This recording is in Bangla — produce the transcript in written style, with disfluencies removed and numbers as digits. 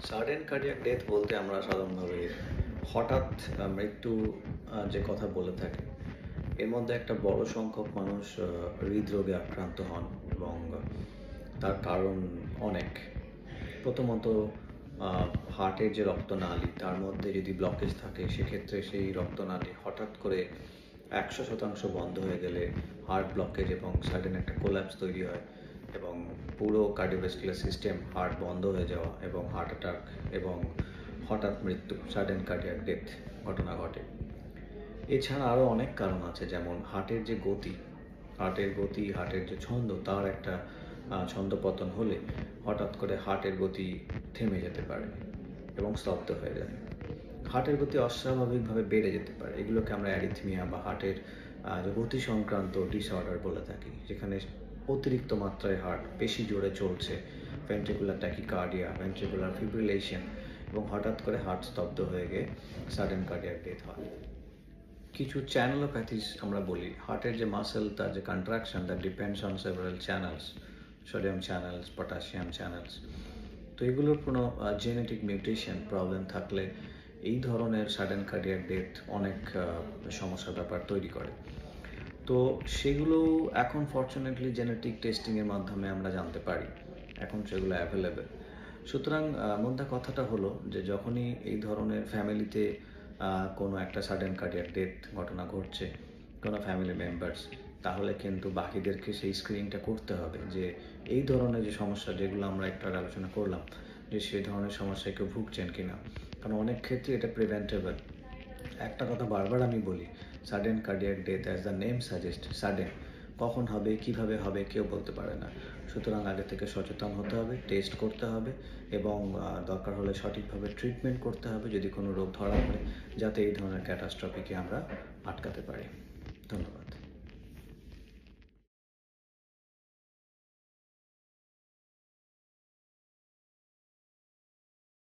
সাডেন কার্ডিয়াক ডেথ বলতে আমরা সাধারণভাবে হঠাৎ মৃত্যু যে কথা বলে থাকি, এর মধ্যে একটা বড় সংখ্যক মানুষ হৃদরোগে আক্রান্ত হন এবং তার কারণ অনেক। প্রথমত হার্টের যে রক্তনালী তার মধ্যে যদি ব্লকেজ থাকে, সেক্ষেত্রে সেই রক্তনালী হঠাৎ করে 100% বন্ধ হয়ে গেলে হার্ট ব্লকেজ এবং সাডেন একটা কোল্যাপস তৈরি হয় এবং পুরো কার্ডিওভাস্কুলার সিস্টেম, হার্ট বন্ধ হয়ে যাওয়া এবং হার্ট অ্যাটাক এবং হঠাৎ মৃত্যু, সাডেন কার্ডিয়াক ডেথ ঘটনা ঘটে। এছাড়া আরও অনেক কারণ আছে, যেমন হার্টের গতি, হার্টের যে ছন্দ, তার একটা ছন্দপতন হলে হঠাৎ করে হার্টের গতি থেমে যেতে পারে এবং স্তব্ধ হয়ে যায়। হার্টের গতি অস্বাভাবিকভাবে বেড়ে যেতে পারে, এগুলোকে আমরা অ্যারিথমিয়া বা হার্টের গতি সংক্রান্ত ডিসঅর্ডার বলে থাকি, যেখানে অতিরিক্ত মাত্রায় হার্ট বেশি জোরে চলছে, ভেন্ট্রিকুলার ট্যাকিকার্ডিয়া, ভেন্ট্রিকুলার ফিব্রিলেশন, এবং হঠাৎ করে হার্ট স্তব্ধ হয়ে গিয়ে সাডেন কার্ডিয়াক ডেথ হয়। কিছু চ্যানেলোপ্যাথিস আমরা বলি, হার্টের যে মাসেল, তার যে contraction, that depends on several channels, sodium channels, potassium channels. তো এগুলোর কোনো জেনেটিক মিউটেশন প্রবলেম থাকলে এই ধরনের সাডেন কার্ডিয়াক ডেথ অনেক সমস্যার ব্যাপার তৈরি করে। তো সেগুলো এখন ফর্চুনেটলি জেনেটিক টেস্টিংয়ের মাধ্যমে আমরা জানতে পারি, এখন সেগুলো অ্যাভেলেবেল। সুতরাং মোদ্দা কথাটা হলো যে যখনই এই ধরনের ফ্যামিলিতে কোনো একটা সাডেন কার্ডিয়াক ডেথ ঘটনা ঘটছে, কোনো ফ্যামিলি মেম্বার্স, তাহলে কিন্তু বাকিদেরকে সেই স্ক্রিনিংটা করতে হবে যে এই ধরনের যে সমস্যা, যেগুলো আমরা একটু আগে আলোচনা করলাম, যে সেই ধরনের সমস্যায় কেউ ভুগছেন কিনা। কারণ অনেক ক্ষেত্রে এটা প্রিভেন্টেবল। একটা কথা বারবার আমি বলি, sudden cardiac death, as the name suggest, sudden, কখন হবে, কিভাবে হবে, কেউ বলতে পারে না। সুতরাং আগে থেকে সচেতন হতে হবে, টেস্ট করতে হবে এবং দরকার হলে সঠিকভাবে ট্রিটমেন্ট করতে হবে যদি কোনো রোগ ধরা পড়ে, যাতে এই ধরনের ক্যাটাস্ট্রফিকে আমরা আটকাতে পারি। ধন্যবাদ।